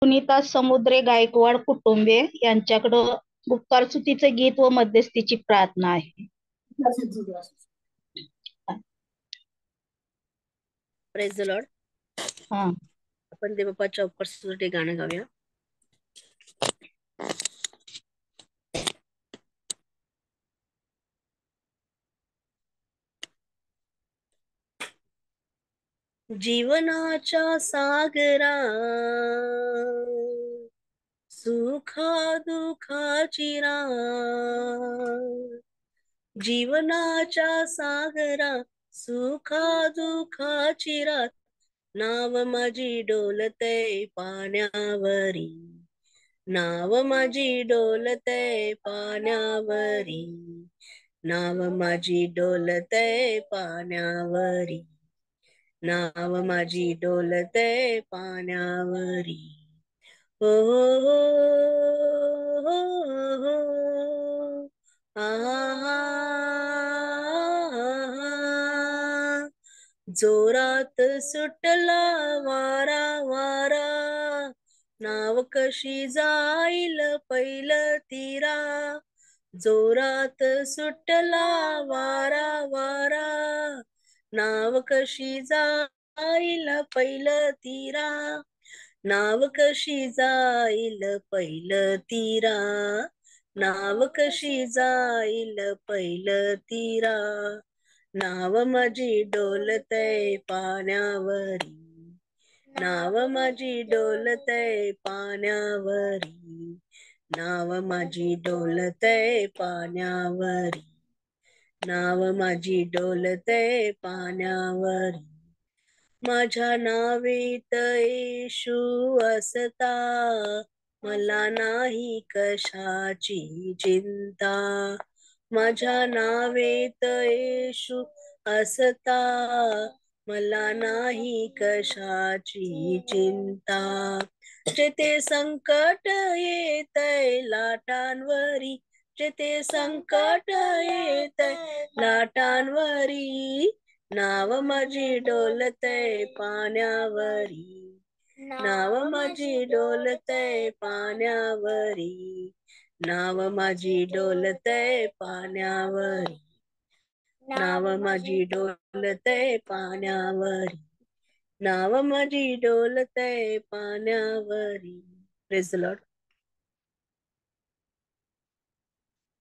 पुनीता समुद्रे गायकवाड कुटुंबे यांच्याकडं उपकारस्तुतीचं गीत व मध्यस्थीची प्रार्थना आहे. Praise the Lord. हा. आपण देवबापाच्या उपकारस्तुतीसाठी गाणं गाऊया. जीवनाच्या सागरा सुखा दुखाची जीवनाच्या सागरा सुखा दुखाची रात नाव माझी डोलते पाण्यावरी नाव माझी डोलते पाण्यावरी नाव माझी डोलते पाण्यावरी नाव माझी डोलते पाण्यावरी हो हो हो हो जोरात सुटला वारा वारा नाव कशी जाईल पहिलं तीरा जोरात सुटला वारा वारा नाव कशी जाईल पहिलं तीरा नाव कशी जाईल पहिलं तीरा नाव कशी जाईल पहिलं तीरा नाव माझी डोलतय पाण्यावरी नाव माझी डोलतय पाण्यावरी नाव माझी डोलतय पाण्यावरी नाव माझी डोलतय पाण्यावरी माझ्या नावेत येशू असता मला नाही कशाची चिंता माझ्या नावेत येशू असता मला नाही कशाची चिंता जेथे संकट येतय लाटांवरी जेथे संकट येतय लाटांवरी नाव माझी डोलतय पाण्यावरी नाव माझी डोलतय पाण्यावरी नाव माझी डोलतय पाण्यावरी नाव माझी डोलतय पाण्यावरी नाव माझी डोलतय पाण्यावरी. Praise the Lord.